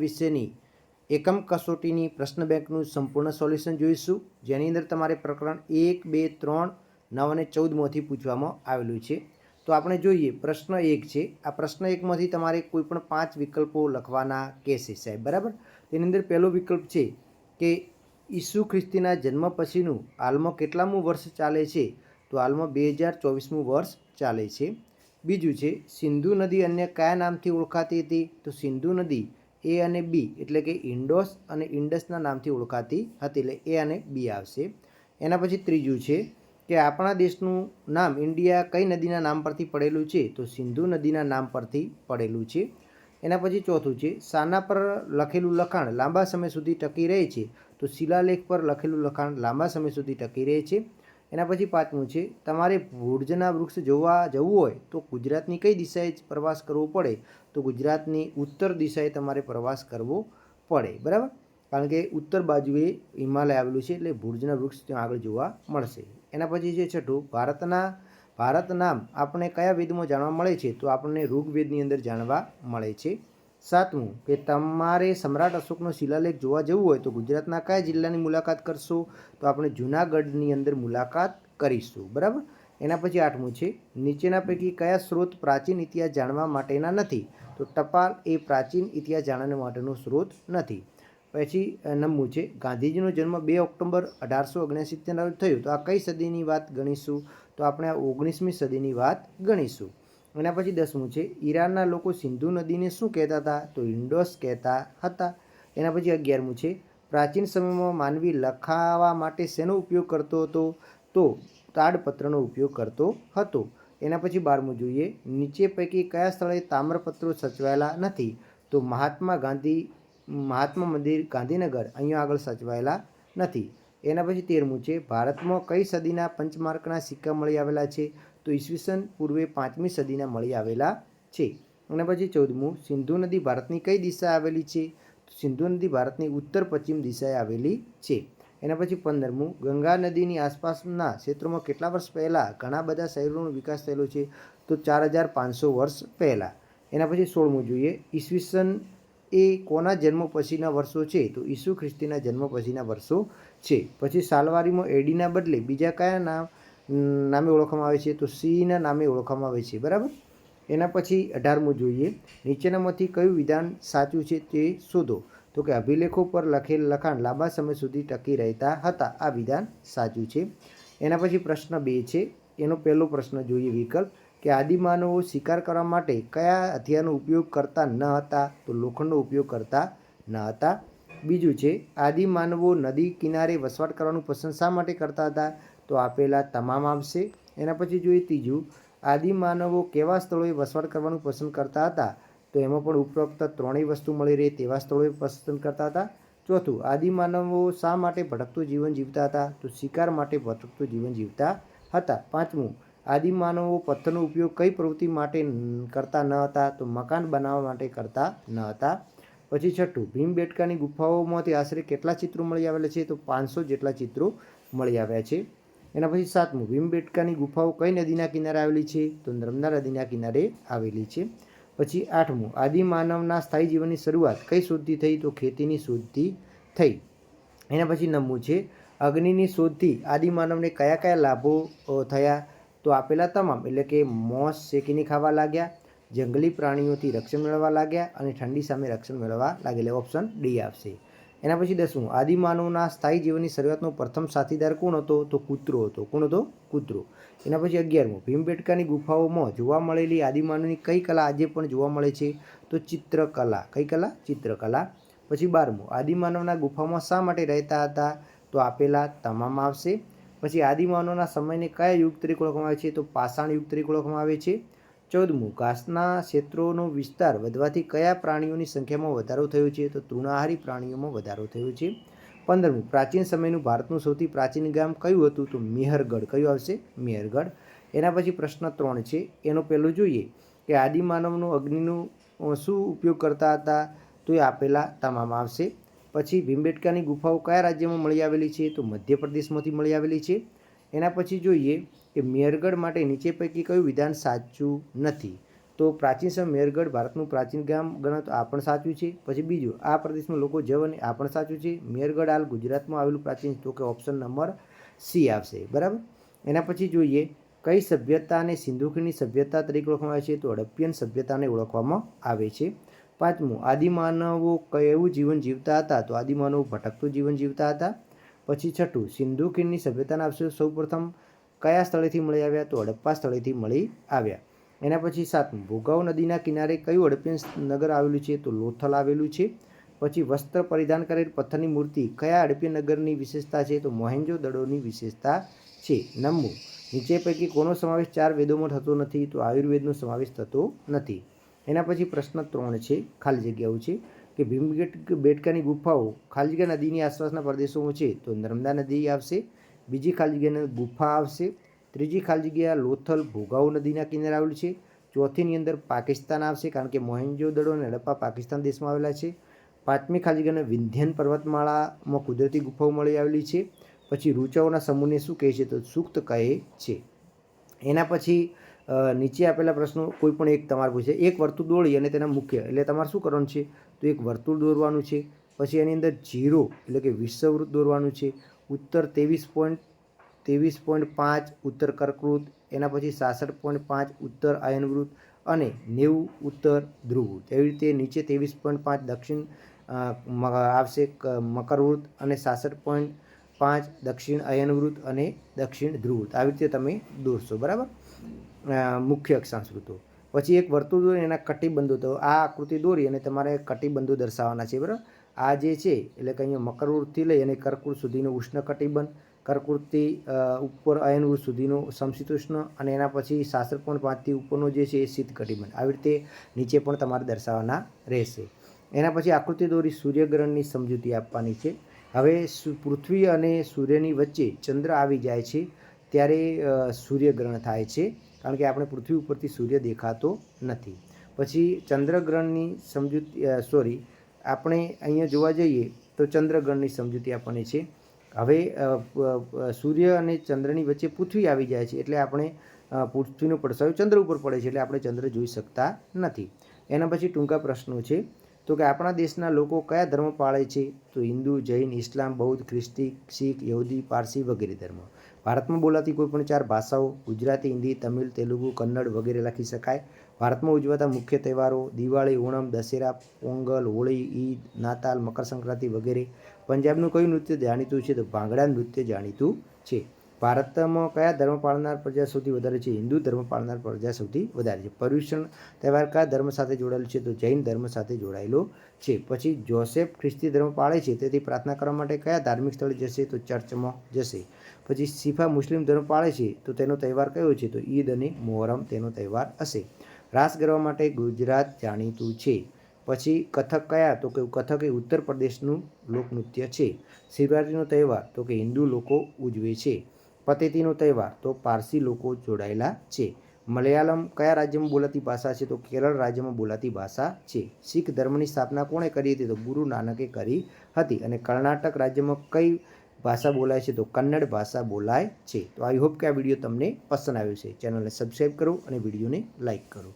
વિશેની એકમ કસોટીની પ્રશ્ન બેંકનું સંપૂર્ણ સોલ્યુશન જોઈશું, જેની અંદર તમારે પ્રકરણ 1, 2, 3, 9 અને 14માંથી પૂછવામાં આવેલું છે. તો આપણે જોઈએ પ્રશ્ન 1 છે. આ પ્રશ્ન 1માંથી તમારે કોઈ પણ 5 વિકલ્પો લખવાના કહેશે સાહેબ, બરાબર. તેની અંદર પહેલો વિકલ્પ છે કે ઈસુ ખ્રિસ્તીના જન્મ પછીનું હાલમાં કેટલામું વર્ષ ચાલે છે? તો હાલમાં 2024મું વર્ષ ચાલે છે. બીજું છે સિંધુ નદી અન્ય કયા નામથી ઓળખાતી હતી? તો સિંધુ નદી એ અને બી એટલે કે ઇન્ડોસ અને ઇન્ડસના નામથી ઓળખાતી હતી, એટલે એ અને બી આવશે. એના પછી ત્રીજું છે કે આપણા દેશનું નામ ઇન્ડિયા કઈ નદીના નામ પરથી પડેલું છે? તો સિંધુ નદીના નામ પરથી પડેલું છે. એના પછી ચોથું છે શાના પર લખેલું લખાણ લાંબા સમય સુધી ટકી રહે છે? તો શિલાલેખ પર લખેલું લખાણ લાંબા સમય સુધી ટકી રહે છે. એના પછી પાંચમું છે તમારે ભુર્જના વૃક્ષ જોવા જવું હોય તો ગુજરાતની કઈ દિશાએ પ્રવાસ કરવો પડે? તો ગુજરાતની ઉત્તર દિશાએ તમારે પ્રવાસ કરવો પડે, બરાબર. કારણ કે ઉત્તર બાજુએ હિમાલય આવેલું છે, એટલે ભુર્જના વૃક્ષ ત્યાં આગળ જોવા મળશે. એના પછી છે છઠ્ઠું ભારત નામ આપણે કયા વેદમાં જાણવા મળે છે? તો આપણને ઋગ્વેદની અંદર જાણવા મળે છે. સાતમું કે તમારે સમ્રાટ અશોકનો શિલાલેખ જોવા જવું હોય તો ગુજરાતના કયા જિલ્લાની મુલાકાત કરશો? તો આપણે જૂનાગઢની અંદર મુલાકાત કરીશું, બરાબર. એના પછી આઠમું છે નીચેના પૈકી કયા સ્ત્રોત પ્રાચીન ઇતિહાસ જાણવા માટેના નથી? તો ટપાલ એ પ્રાચીન ઇતિહાસ જાણવા માટેનો સ્ત્રોત નથી. પછી નવમું છે ગાંધીજીનો જન્મ 2 ઓક્ટોબર 1879 થયો, તો આ કઈ સદીની વાત ગણીશું? તો આપણે આ 19મી સદીની વાત ગણીશું. એના પછી 10મું છે ઈરાનના લોકો સિંધુ નદીને શું કહેતા હતા? તો ઇન્ડોસ કહેતા હતા. એના પછી 11મું છે પ્રાચીન સમયમાં માનવી લખાવા માટે શેનો ઉપયોગ કરતો હતો? તો તાડપત્રનો ઉપયોગ કરતો હતો. એના પછી 12મું જોઈએ નીચે પૈકી કયા સ્થળે તામ્રપત્રો સચવાયેલા નથી? તો મહાત્મા મંદિર ગાંધીનગર અહીંયા આગળ સચવાયેલા નથી. એના પછી 13મું છે ભારતમાં કઈ સદીના પંચમાર્કના સિક્કા મળી આવેલા છે? તો ઈસવીસન પૂર્વે 5મી સદીના મળી આવેલા છે. અને પછી 14મું સિંધુ નદી ભારતની કઈ દિશા આવેલી છે? તો સિંધુ નદી ભારતની ઉત્તર પશ્ચિમ દિશાએ આવેલી છે. એના પછી 15મું ગંગા નદીની આસપાસના ક્ષેત્રોમાં કેટલા વર્ષ પહેલાં ઘણા બધા શહેરોનો વિકાસ થયેલો છે? તો 4500 વર્ષ પહેલાં. એના પછી 16મું જોઈએ ઈસવીસન એ કોના જન્મ પછીના વર્ષો છે? તો ઈસુ ખ્રિસ્તીના જન્મ પછીના વર્ષો છે. પછી સાલવારીમાં એડીના બદલે બીજા કયા નામે ઓળખવામાં આવે છે? તો સીના નામે ઓળખવામાં આવે છે, બરાબર. એના પછી 18મું જોઈએ નીચેનામાંથી કયું વિધાન સાચું છે તે શોધો? તો કે અભિલેખો પર લખેલ લખાણ લાંબા સમય સુધી ટકી રહેતા હતા, આ વિધાન સાચું છે. એના પછી પ્રશ્ન 2 છે. એનો પહેલો પ્રશ્ન જોઈએ વિકલ્પ કે આદિમાનવો શિકાર કરવા માટે કયા હથિયારનો ઉપયોગ કરતા ન હતા? તો લોખંડનો ઉપયોગ કરતા ન હતા. બીજું છે આદિમાનવો નદી કિનારે વસવાટ કરવાનું પસંદ શા માટે કરતા હતા? તો આપેલા તમામ આવશે. એના પછી જોઈએ ત્રીજું આદિમાનવો કેવા સ્થળોએ વસવાટ કરવાનું પસંદ કરતા હતા? તો એમાં પણ ઉપરોક્ત ત્રણેય વસ્તુ મળી રહે તેવા સ્થળોએ પસંદ કરતા હતા. ચોથું આદિમાનવો શા માટે ભટકતું જીવન જીવતા હતા? તો શિકાર માટે ભટકતું જીવન જીવતા હતા. પાંચમું આદિમાનવો પથ્થરનો ઉપયોગ કઈ પ્રવૃત્તિ માટે કરતા ન હતા? તો મકાન બનાવવા માટે કરતા ન હતા. પછી છઠ્ઠું ભીમબેટકાની ગુફાઓમાંથી આશરે કેટલા ચિત્રો મળી આવેલા છે? તો 500 જેટલા ચિત્રો મળી આવ્યા છે. એના પછી 7મું ભીમબેટકાની ગુફાઓ કઈ નદીના કિનારે આવેલી છે? તો નર્મદા નદીના કિનારે આવેલી છે. પછી 8મું આદિમાનવના સ્થાયી જીવનની શરૂઆત કઈ શોધથી થઈ? તો ખેતીની શોધથી થઈ. એના પછી 9મું છે અગ્નિની શોધથી આદિમાનવને કયા કયા લાભો થયા? તો આપેલા તમામ, એટલે કે મોસ શેકીને ખાવા લાગ્યા, જંગલી પ્રાણીઓથી રક્ષણ મેળવવા લાગ્યા અને ઠંડી સામે રક્ષણ મેળવવા લાગેલા. ઓપ્શન ડી આવશે. એના પછી 10મું આદિમાનવના સ્થાયી જીવનની શરૂઆતનો પ્રથમ સાથીદાર કોણ હતો? તો કૂતરો હતો. કોણ હતો? કૂતરો. એના પછી 11મું ભીમબેટકાની ગુફાઓમાં જોવા મળેલી આદિમાનવની કઈ કલા આજે પણ જોવા મળે છે? તો ચિત્રકલા. કઈ કલા? ચિત્રકલા. પછી 12મું આદિમાનવના ગુફામાં શા માટે રહેતા હતા? તો આપેલા તમામ આવશે. પછી આદિમાનવના સમયને કયા યુગ તરીકે ઓળખવામાં આવે છે? તો પાષાણ યુગ તરીકે ઓળખવામાં આવે છે. 14મું ઘાસના ક્ષેત્રોનો વિસ્તાર વધવાથી કયા પ્રાણીઓની સંખ્યામાં વધારો થયો છે? તો તૃણાહારી પ્રાણીઓમાં વધારો થયો છે. 15મું પ્રાચીન સમયનું ભારતનું સૌથી પ્રાચીન ગામ કયું હતું? તો મેહરગઢ. કયું આવશે? મેહરગઢ. એના પછી પ્રશ્ન 3 છે. એનો પહેલો જોઈએ કે આદિમાનવનો અગ્નિનો શું ઉપયોગ કરતા હતા? તો એ આપેલા તમામ આવશે. પછી ભીમબેટકાની ગુફાઓ કયા રાજ્યમાં મળી આવેલી છે? તો મધ્યપ્રદેશમાંથી મળી આવેલી છે. એના પછી જોઈએ કે મેહરગઢ માટે નીચે પૈકી કયું વિધાન સાચું નથી? તો પ્રાચીન સમય મેરગઢ ભારતનું પ્રાચીન ગામ ગણાતો આ પણ સાચું છે. પછી બીજું, આ પ્રદેશમાં લોકો જવને આ પણ સાચું છે. મેરગઢ હાલ ગુજરાતમાં આવેલું પ્રાચીન, તો કે ઓપ્શન નંબર સી આવશે. બરાબર. એના પછી જોઈએ, કઈ સભ્યતાને સિંધુ ખીણની સભ્યતા તરીકે ઓળખવામાં આવે છે? તો હડપ્પિયન સભ્યતાને ઓળખવામાં આવે છે. પાંચમું, આદિમાનવો કેવું જીવન જીવતા હતા? તો આદિમાનવો ભટકતું જીવન જીવતા હતા. પછી છઠ્ઠું, સિંધુ ખીણની સભ્યતાના અવશેષો સૌપ્રથમ કયા સ્થળેથી મળી આવ્યા? તો હડપ્પા સ્થળેથી મળી આવ્યા. એના પછી સાતમું, ભોગાવ નદીના કિનારે કયું હડપ્પિયન નગર આવેલું છે? તો લોથલ આવેલું છે. પછી વસ્ત્ર પરિધાન કરેલ પથ્થરની મૂર્તિ કયા હડપ્પિયન નગરની વિશેષતા છે? તો મોહેન્જો દડોની વિશેષતા છે. નવમું, નીચે પૈકી કોનો સમાવેશ 4 વેદોમાં થતો નથી? તો આયુર્વેદનો સમાવેશ થતો નથી. એના પછી પ્રશ્ન 3 છે, ખાલી જગ્યાઓ છે કે ભીમબેટકાની ગુફાઓ ખાલી જગ્યા નદીની આસપાસના પ્રદેશોમાં છે? તો નર્મદા નદી આવશે. બીજી ખાલી જગ્યાની ગુફા આવશે. ત્રીજી ખાલી જગ્યા લોથલ ભોગાવ નદીના કિનારે આવેલું છે. ચોથીની અંદર પાકિસ્તાન આવશે, કારણ કે મોહેન્જો દડો અને હડપ્પા પાકિસ્તાન દેશમાં આવેલા છે. પાંચમી ખાલી જગ્યાને વિંધ્યન પર્વતમાળામાં કુદરતી ગુફાઓ મળી આવેલી છે. પછી ઋચાઓના સમૂહને શું કહે છે? તો સૂક્ત કહે છે. એના પછી નીચે આપેલા પ્રશ્નો કોઈ પણ એક તમારે પૂછે, એક વર્તુળ દોરી અને તેના મુખ્ય, એટલે તમારે શું કરવાનું છે? તો એક વર્તુળ દોરવાનું છે. પછી એની અંદર 0 એટલે કે વિષુવવૃત્ત દોરવાનું છે. ઉત્તર 23.5 ઉત્તર કર્કવૃત્ત, એના પછી 66.5 ઉત્તર અયનવૃત્ત અને 90 ઉત્તર ધ્રુવવૃત્ત. એવી રીતે નીચે 23.5 દક્ષિણ આવશે મકરવૃત્ત અને 66.5 દક્ષિણ અયનવૃત્ત અને દક્ષિણ ધ્રુવવૃત્ત. આવી રીતે તમે દોરશો. બરાબર. મુખ્ય અક્ષાંશ વૃત્તો. પછી એક વર્તુળ દોરી એના કટિબંધો, તો આ આકૃતિ દોરી અને તમારે કટિબંધો દર્શાવવાના છે. બરાબર. આ જે છે એટલે કે અહીંયા મકરવૃત્તથી લઈ અને કર્કવૃત્ત સુધીનો ઉષ્ણ કટિબંધ, કર્કવૃત્તથી ઉપર અયનવૃત્ત સુધીનો સમશીતોષ્ણ અને એના પછી 66.5થી ઉપરનો જે છે એ શીત કટિબંધ. આવી રીતે નીચે પણ તમારે દર્શાવવાના રહેશે. એના પછી આકૃતિ દોરી સૂર્યગ્રહણની સમજૂતી આપવાની છે. હવે પૃથ્વી અને સૂર્યની વચ્ચે ચંદ્ર આવી જાય છે ત્યારે સૂર્યગ્રહણ થાય છે, કારણ કે આપણે પૃથ્વી ઉપરથી સૂર્ય દેખાતો નથી. પછી ચંદ્રગ્રહણની સમજૂતી આપણે અહીંયા જોવા જઈએ તો ચંદ્રગ્રહણની સમજૂતી આપવાની છે. હવે સૂર્ય અને ચંદ્રની વચ્ચે પૃથ્વી આવી જાય છે એટલે આપણે પૃથ્વીનો પડછાયો ચંદ્ર ઉપર પડે છે એટલે આપણે ચંદ્ર જોઈ શકતા નથી. એના પછી ટૂંકા પ્રશ્નો છે, તો કે આપણા દેશના લોકો કયા ધર્મ પાળે છે? તો હિન્દુ, જૈન, ઇસ્લામ, બૌદ્ધ, ખ્રિસ્તી, શીખ, યહૂદી, પારસી વગેરે ધર્મ. ભારતમાં બોલાતી કોઈપણ 4 ભાષાઓ ગુજરાતી, હિન્દી, તમિલ, તેલુગુ, કન્નડ વગેરે લખી શકાય. ભારતમાં ઉજવાતા મુખ્ય તહેવારો દિવાળી, ઓણમ, દશેરા, પોંગલ, હોળી, ઈદ, નાતાલ, મકરસંક્રાંતિ વગેરે. પંજાબનું કયું નૃત્ય જાણીતું છે? તો ભાંગડા નૃત્ય જાણીતું છે. ભારતમાં કયા ધર્મ પાળનાર પ્રજા સૌથી વધારે છે? હિન્દુ ધર્મ પાળનાર પ્રજા સૌથી વધારે છે. પર્યુષણ તહેવાર કયા ધર્મ સાથે જોડાયેલો છે? તો જૈન ધર્મ સાથે જોડાયેલો છે. પછી જોસેફ ખ્રિસ્તી ધર્મ પાળે છે, તેથી પ્રાર્થના કરવા માટે કયા ધાર્મિક સ્થળે જશે? તો ચર્ચમાં જશે. પછી શીફા મુસ્લિમ ધર્મ પાળે છે, તો તેનો તહેવાર કયો છે? તો ઈદ અને મોહરમ તેનો તહેવાર હશે. રાસ ગરબા માટે ગુજરાત જાણીતું છે. પછી કથક કયા? તો કે કથક એ ઉત્તર પ્રદેશનું લોકનૃત્ય છે. શિવરાત્રિનો તહેવાર તો કે હિન્દુ લોકો ઉજવે છે. પતેતીનો તહેવાર તો પારસી લોકો જોડાયેલા છે. મલયાલમ કયા રાજ્યમાં બોલાતી ભાષા છે? તો કેરળ રાજ્યમાં બોલાતી ભાષા છે. શીખ ધર્મની સ્થાપના કોણે કરી હતી? તો ગુરુ નાનકે કરી હતી. અને કર્ણાટક રાજ્યમાં કઈ ભાષા બોલાય છે? તો કન્નડ ભાષા બોલાય છે. તો આઈ હોપ કે આ વિડીયો તમને પસંદ આવ્યો છે. ચેનલને સબસ્ક્રાઈબ કરો અને વિડીયોને લાઇક કરો.